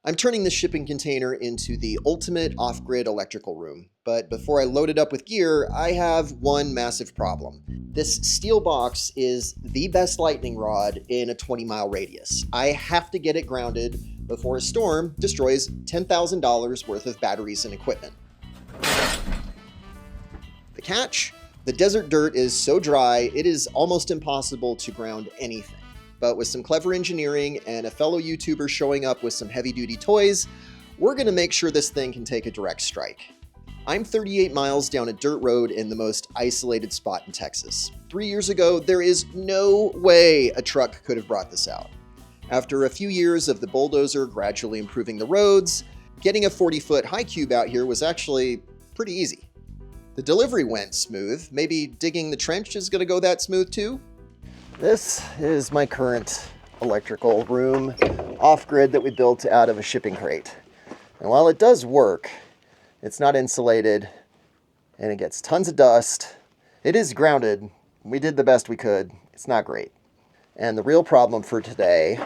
I'm turning this shipping container into the ultimate off-grid electrical room, but before I load it up with gear, I have one massive problem. This steel box is the best lightning rod in a 20-mile radius. I have to get it grounded before a storm destroys $10,000 worth of batteries and equipment. The catch? The desert dirt is so dry, it is almost impossible to ground anything. But with some clever engineering and a fellow YouTuber showing up with some heavy-duty toys, we're going to make sure this thing can take a direct strike. I'm 38 miles down a dirt road in the most isolated spot in Texas. 3 years ago, there is no way a truck could have brought this out. After a few years of the bulldozer gradually improving the roads, getting a 40-foot high cube out here was actually pretty easy. The delivery went smooth. Maybe digging the trench is going to go that smooth too? This is my current electrical room off-grid that we built out of a shipping crate. And while it does work, it's not insulated and it gets tons of dust. It is grounded. We did the best we could. It's not great. And the real problem for today,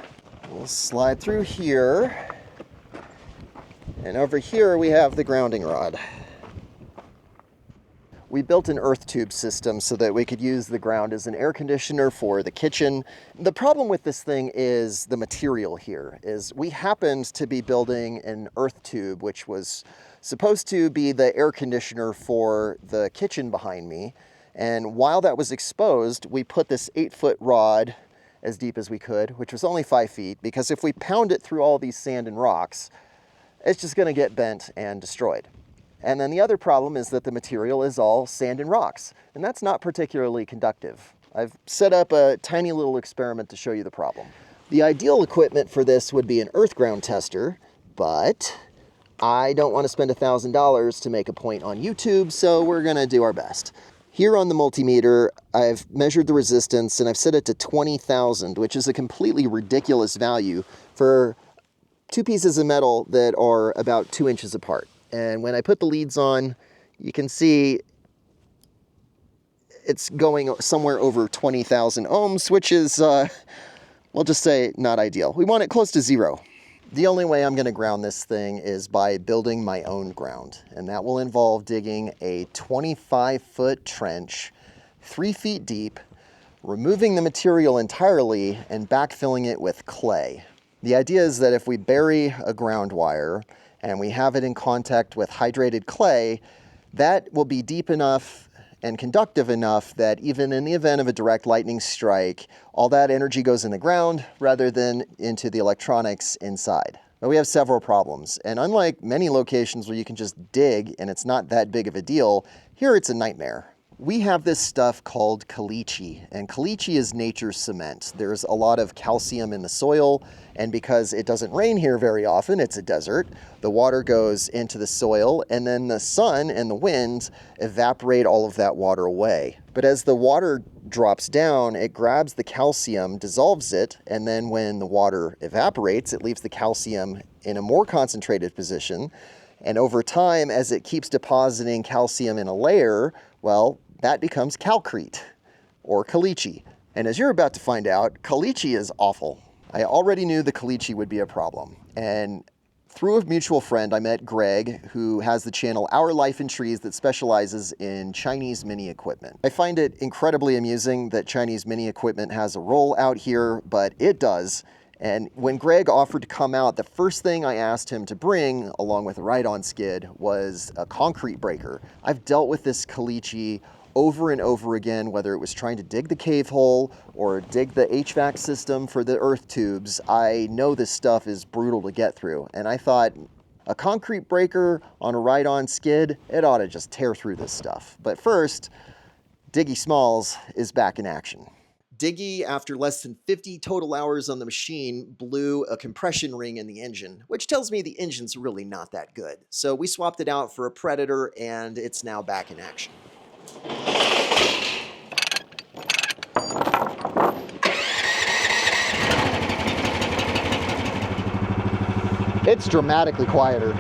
we'll slide through here. And over here we have the grounding rod. We built an earth tube system so that we could use the ground as an air conditioner for the kitchen. The problem with this thing is the material here. We happened to be building an earth tube, which was supposed to be the air conditioner for the kitchen behind me. And while that was exposed, we put this 8-foot rod as deep as we could, which was only 5 feet, because if we pound it through all these sand and rocks, it's just going to get bent and destroyed. And then the other problem is that the material is all sand and rocks, and that's not particularly conductive. I've set up a tiny little experiment to show you the problem. The ideal equipment for this would be an earth ground tester, but I don't want to spend $1,000 to make a point on YouTube, so we're going to do our best. Here on the multimeter, I've measured the resistance and I've set it to 20,000, which is a completely ridiculous value for two pieces of metal that are about 2 inches apart. And when I put the leads on, you can see it's going somewhere over 20,000 ohms, which is, we'll just say, not ideal. We want it close to zero. The only way I'm going to ground this thing is by building my own ground. And that will involve digging a 25-foot trench, 3 feet deep, removing the material entirely, and backfilling it with clay. The idea is that if we bury a ground wire and we have it in contact with hydrated clay, that will be deep enough and conductive enough that even in the event of a direct lightning strike, all that energy goes in the ground rather than into the electronics inside. But we have several problems, and unlike many locations where you can just dig and it's not that big of a deal, here it's a nightmare. We have this stuff called caliche, and caliche is nature's cement. There's a lot of calcium in the soil, and because it doesn't rain here very often, it's a desert, the water goes into the soil, and then the sun and the wind evaporate all of that water away. But as the water drops down, it grabs the calcium, dissolves it, and then when the water evaporates, it leaves the calcium in a more concentrated position. And over time, as it keeps depositing calcium in a layer, well, that becomes calcrete, or caliche. And as you're about to find out, caliche is awful. I already knew the caliche would be a problem. And through a mutual friend, I met Greg, who has the channel Our Life in Trees that specializes in Chinese mini equipment. I find it incredibly amusing that Chinese mini equipment has a role out here, but it does. And when Greg offered to come out, the first thing I asked him to bring, along with a ride-on skid, was a concrete breaker. I've dealt with this caliche over and over again, whether it was trying to dig the cave hole or dig the HVAC system for the earth tubes. I know this stuff is brutal to get through. And I thought, a concrete breaker on a ride-on skid, it ought to just tear through this stuff. But first, Diggy Smalls is back in action. Diggy, after less than 50 total hours on the machine, blew a compression ring in the engine, which tells me the engine's really not that good. So we swapped it out for a Predator, and it's now back in action. It's dramatically quieter.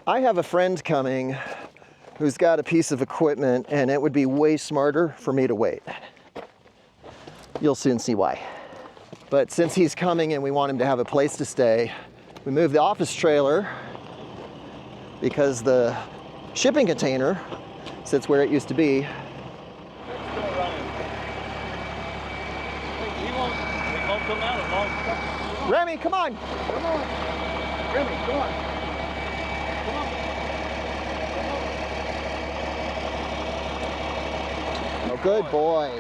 I have a friend coming who's got a piece of equipment, and it would be way smarter for me to wait. You'll soon see why. But since he's coming and we want him to have a place to stay, we moved the office trailer because the shipping container sits where it used to be. Remy, come on! Come on! Remy, come on! Come on! Oh, good boy.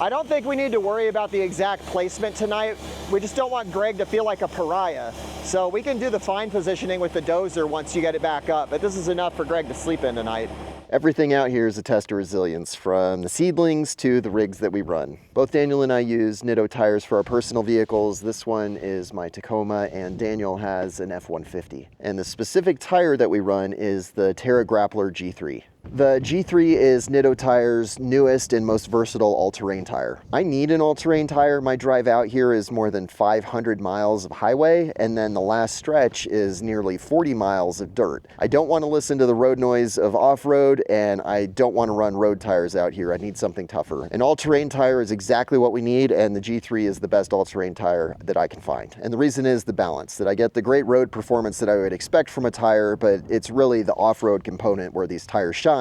I don't think we need to worry about the exact placement tonight. We just don't want Greg to feel like a pariah. So we can do the fine positioning with the dozer once you get it back up, but this is enough for Greg to sleep in tonight. Everything out here is a test of resilience, from the seedlings to the rigs that we run. Both Daniel and I use Nitto tires for our personal vehicles. This one is my Tacoma, and Daniel has an F-150. And the specific tire that we run is the Terra Grappler G3. The G3 is Nitto Tire's newest and most versatile all-terrain tire. I need an all-terrain tire. My drive out here is more than 500 miles of highway, and then the last stretch is nearly 40 miles of dirt. I don't want to listen to the road noise of off-road, and I don't want to run road tires out here. I need something tougher. An all-terrain tire is exactly what we need, and the G3 is the best all-terrain tire that I can find. And the reason is the balance, that I get the great road performance that I would expect from a tire, but it's really the off-road component where these tires shine,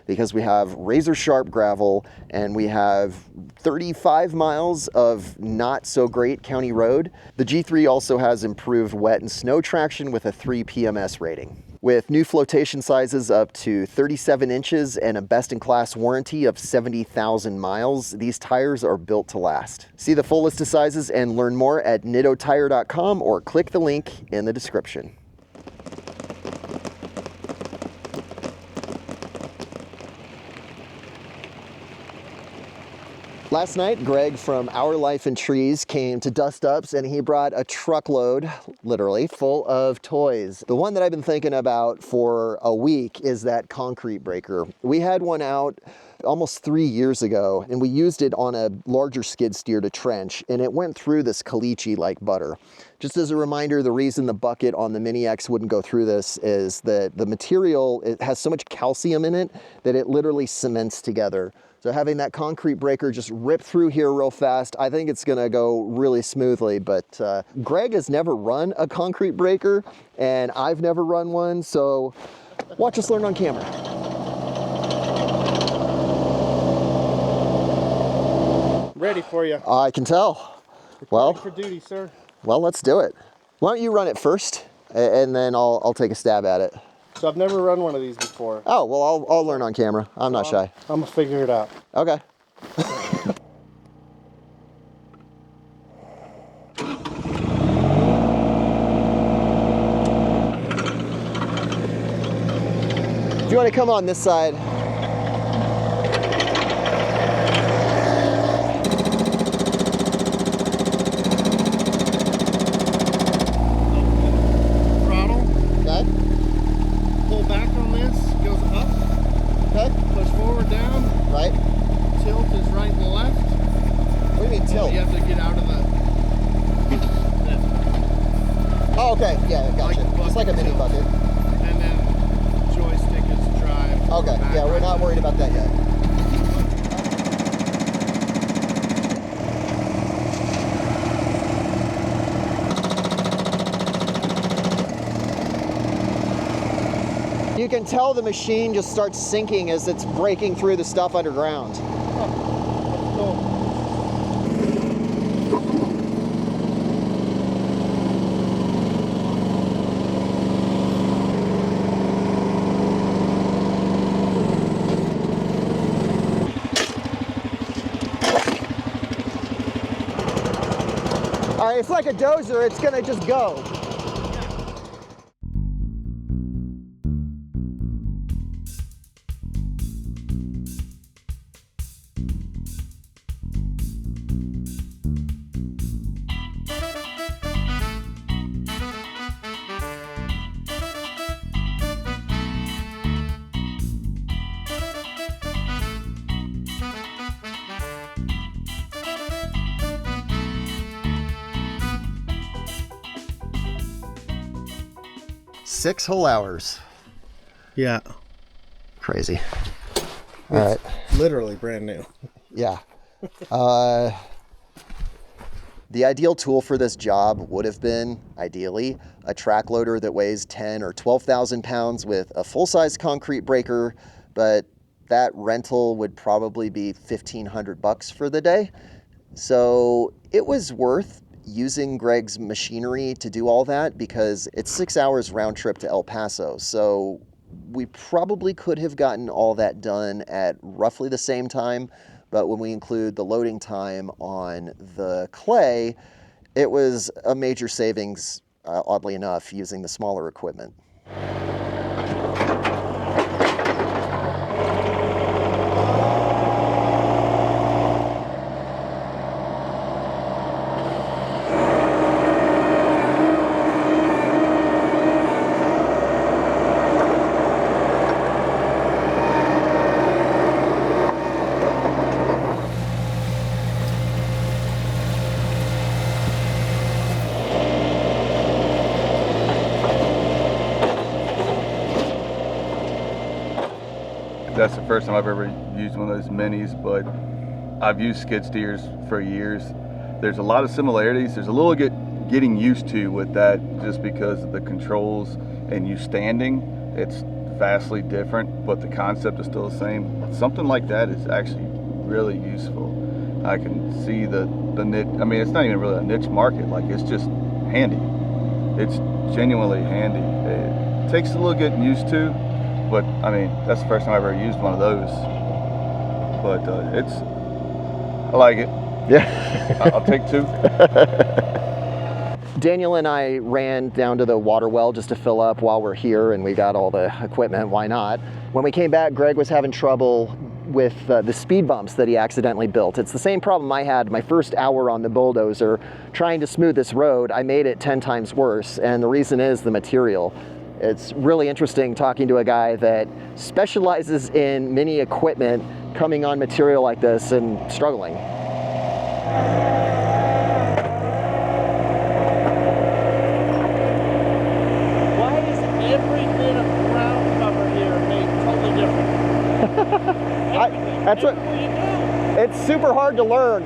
because we have razor sharp gravel and we have 35 miles of not so great county road. The G3 also has improved wet and snow traction with a 3 PMS rating. With new flotation sizes up to 37 inches and a best-in-class warranty of 70,000 miles, these tires are built to last. See the full list of sizes and learn more at nittotire.com or click the link in the description. Last night, Greg from Our Life in Trees came to Dustups, and he brought a truckload, literally, full of toys. The one that I've been thinking about for a week is that concrete breaker. We had one out almost 3 years ago, and we used it on a larger skid steer to trench, and it went through this caliche like butter. Just as a reminder, the reason the bucket on the Mini X wouldn't go through this is that the material, it has so much calcium in it that it literally cements together. So having that concrete breaker just rip through here real fast, I think it's gonna go really smoothly. But Greg has never run a concrete breaker, and I've never run one, so watch us learn on camera. Ready for you. I can tell. Well, for duty, sir. Well, let's do it. Why don't you run it first, and then I'll take a stab at it. So I've never run one of these before. Oh, well, I'll learn on camera. I'm not shy. I'm gonna figure it out. Okay. If you want to come on this side. Right? Tilt is right and left. What do you mean tilt? You have to get out of the oh, okay. Yeah, gotcha. It's like a mini bucket. And then joystick is drive. Okay. Yeah, we're not worried about that yet. You can tell the machine just starts sinking as it's breaking through the stuff underground. All right, it's like a dozer, it's gonna just go. 6 whole hours. Yeah. Crazy. All right. Literally brand new. Yeah. The ideal tool for this job would have been, ideally, a track loader that weighs 10 or 12,000 pounds with a full-size concrete breaker, but that rental would probably be $1,500 for the day. So it was worth using Greg's machinery to do all that because it's 6 hours round trip to El Paso. So we probably could have gotten all that done at roughly the same time. But when we include the loading time on the clay, it was a major savings, oddly enough, using the smaller equipment. That's the first time I've ever used one of those minis, but I've used skid steers for years. There's a lot of similarities. There's a little getting used to with that just because of the controls and you standing. It's vastly different, but the concept is still the same. Something like that is actually really useful. I can see the niche. I mean, it's not even really a niche market. Like, it's just handy. It's genuinely handy. It takes a little getting used to. But I mean, that's the first time I've ever used one of those. But I like it. Yeah. I'll take 2. Daniel and I ran down to the water well just to fill up while we're here, and we got all the equipment. Why not? When we came back, Greg was having trouble with the speed bumps that he accidentally built. It's the same problem I had my first hour on the bulldozer trying to smooth this road. I made it 10 times worse, and the reason is the material. It's really interesting talking to a guy that specializes in mini equipment coming on material like this and struggling. Why is every bit of ground cover here made totally different? Everything. That's what Everything you do. it's super hard to learn.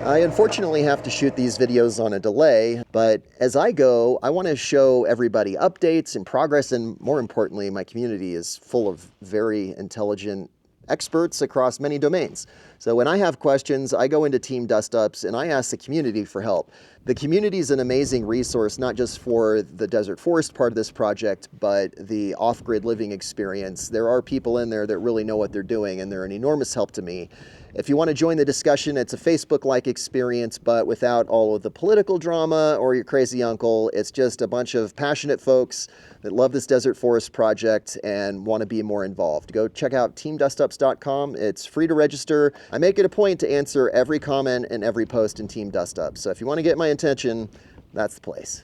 I unfortunately have to shoot these videos on a delay, but as I go, I want to show everybody updates and progress, and more importantly, my community is full of very intelligent experts across many domains. So when I have questions, I go into Team Dustups and I ask the community for help. The community is an amazing resource, not just for the desert forest part of this project, but the off-grid living experience. There are people in there that really know what they're doing, and they're an enormous help to me. If you want to join the discussion, it's a Facebook-like experience, but without all of the political drama or your crazy uncle. It's just a bunch of passionate folks that love this desert forest project and want to be more involved. Go check out teamdustups.com. It's free to register. I make it a point to answer every comment and every post in Team Dustups. So if you want to get my attention, that's the place.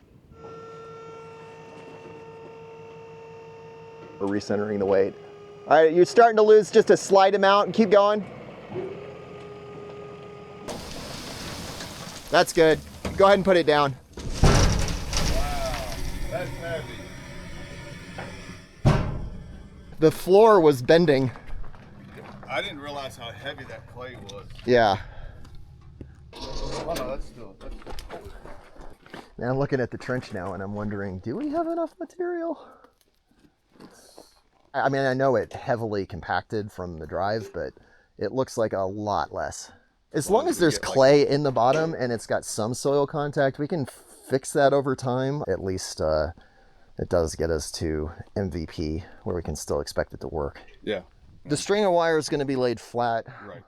We're recentering the weight. All right, you're starting to lose just a slight amount. Keep going. That's good. Go ahead and put it down. Wow, that's heavy. The floor was bending. I didn't realize how heavy that clay was. Yeah. Oh no, that's still. Now I'm looking at the trench now and I'm wondering, do we have enough material? I mean, I know it heavily compacted from the drive, but it looks like a lot less. As long as there's clay in the bottom and it's got some soil contact, we can fix that over time. At least it does get us to MVP, where we can still expect it to work. Yeah. The string of wire is going to be laid flat. Right.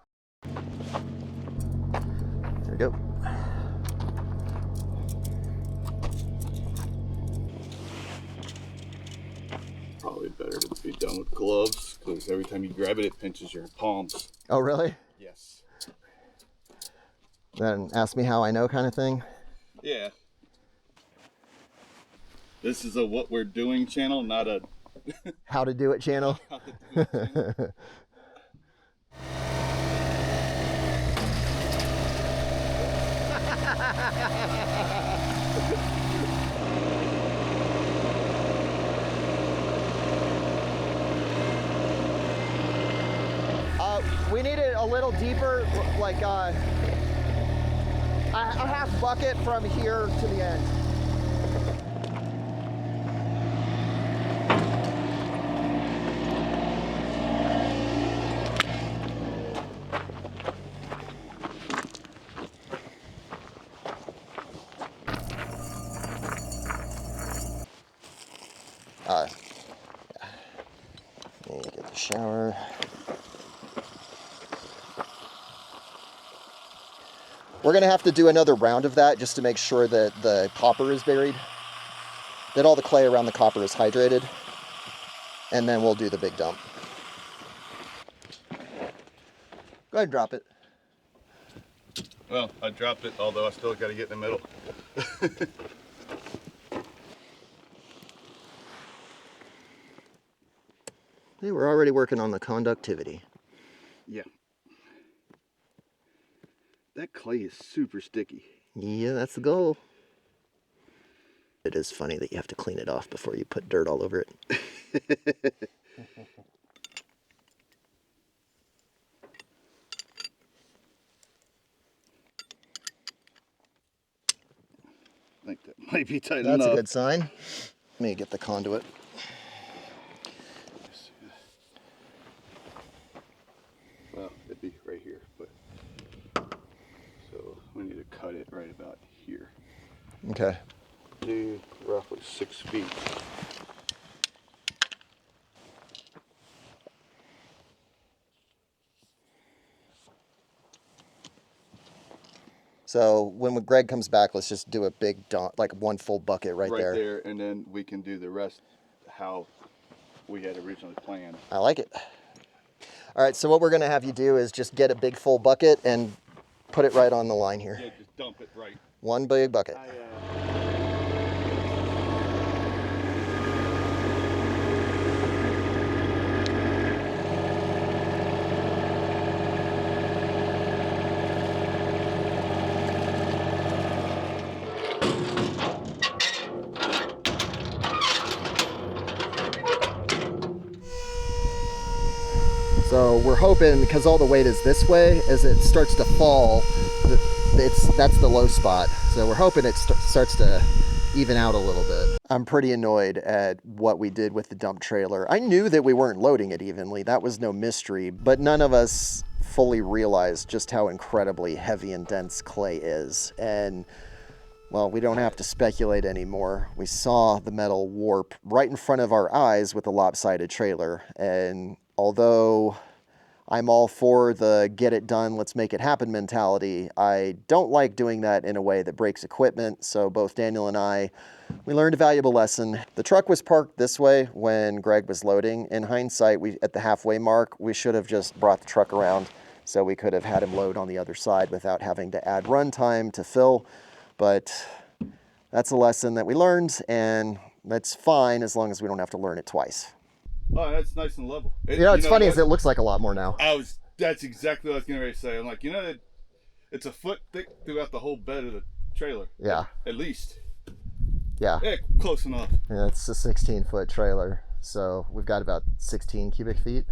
There we go. Probably better to be done with gloves, because every time you grab it, it pinches your palms. Oh, really? Yes. Then ask me how I know kind of thing. Yeah. This is a what we're doing channel, not a How to do it channel. how to do it channel. We need it a little deeper, like a half bucket from here to the end. Let me get the shower. We're gonna have to do another round of that just to make sure that the copper is buried, that all the clay around the copper is hydrated, and then we'll do the big dump. Go ahead and drop it. Well, I dropped it, although I still got to get in the middle. Hey, we're already working on the conductivity. Yeah. That clay is super sticky. Yeah, that's the goal. It is funny that you have to clean it off before you put dirt all over it. I think that might be tight That's enough. a good sign. Let me get the conduit. Well, it'd be right here, but so we need to cut it right about here. Okay. Do roughly 6 feet. So when Greg comes back, let's just do a big dump, like one full bucket right there. Right there, and then we can do the rest how we had originally planned. I like it. All right, so what we're gonna have you do is just get a big full bucket and put it right on the line here. Yeah, just dump it right. One big bucket. So we're hoping, because all the weight is this way, as it starts to fall, that's the low spot. So we're hoping it starts to even out a little bit. I'm pretty annoyed at what we did with the dump trailer. I knew that we weren't loading it evenly. That was no mystery, but none of us fully realized just how incredibly heavy and dense clay is. And well, we don't have to speculate anymore. We saw the metal warp right in front of our eyes with a lopsided trailer. And although I'm all for the get it done, let's make it happen mentality, I don't like doing that in a way that breaks equipment. So both Daniel and I, we learned a valuable lesson. The truck was parked this way when Greg was loading. In hindsight, at the halfway mark, we should have just brought the truck around so we could have had him load on the other side without having to add run time to fill. But that's a lesson that we learned, and that's fine as long as we don't have to learn it twice. Oh, that's nice and level. It's funny as it looks like a lot more now. That's exactly what I was getting ready to say. I'm like, it's a foot thick throughout the whole bed of the trailer. Yeah. At least. Yeah. Yeah, close enough. Yeah, it's a 16-foot trailer, so we've got about 16 cubic feet.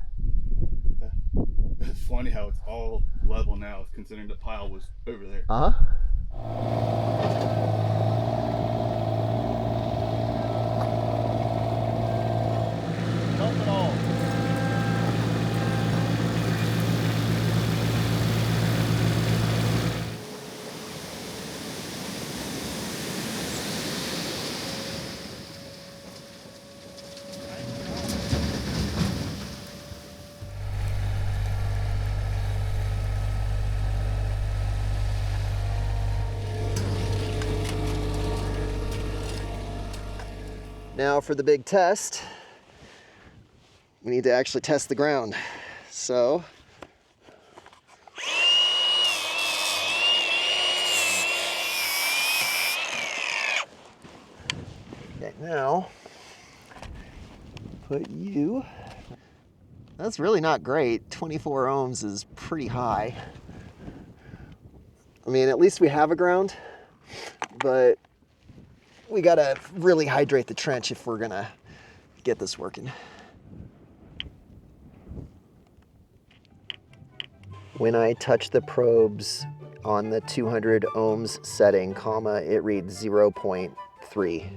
It's funny how it's all level now, considering the pile was over there. Uh-huh. Dump it all. Now for the big test, we need to actually test the ground. So Okay, now put you. That's really not great. 24 ohms is pretty high. I mean, at least we have a ground, but we gotta really hydrate the trench if we're gonna get this working. When I touch the probes on the 200 ohms setting, comma, it reads 0.3.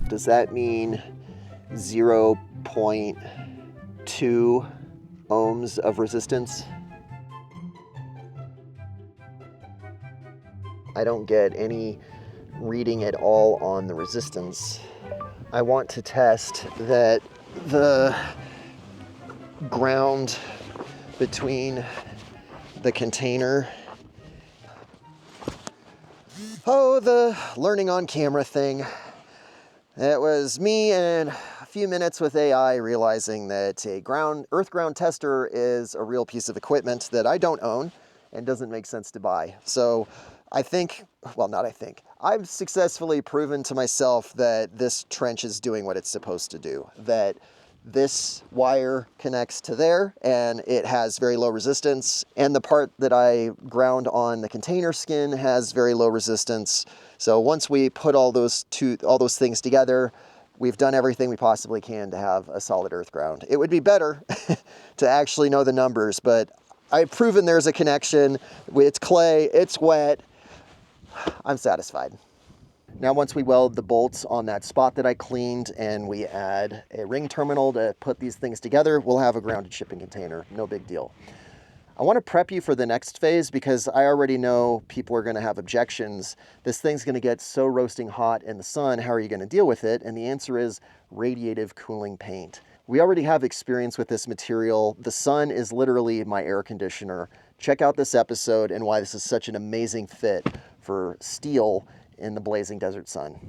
Does that mean 0.2 ohms of resistance? I don't get any reading at all on the resistance. I want to test that the ground between the container. Oh, the learning on camera thing. It was me and a few minutes with AI realizing that a earth ground tester is a real piece of equipment that I don't own and doesn't make sense to buy. So I think, well, not I think, I've successfully proven to myself that this trench is doing what it's supposed to do, that this wire connects to there and it has very low resistance, and the part that I ground on the container skin has very low resistance. So once we put all those things together, we've done everything we possibly can to have a solid earth ground. It would be better to actually know the numbers, but I've proven there's a connection. It's clay, it's wet. I'm satisfied. Now once we weld the bolts on that spot that I cleaned and we add a ring terminal to put these things together, we'll have a grounded shipping container. No big deal. I want to prep you for the next phase because I already know people are going to have objections. This thing's going to get so roasting hot in the sun. How are you going to deal with it? And the answer is radiative cooling paint. We already have experience with this material. The sun is literally my air conditioner. Check out this episode and why this is such an amazing fit for steel in the blazing desert sun.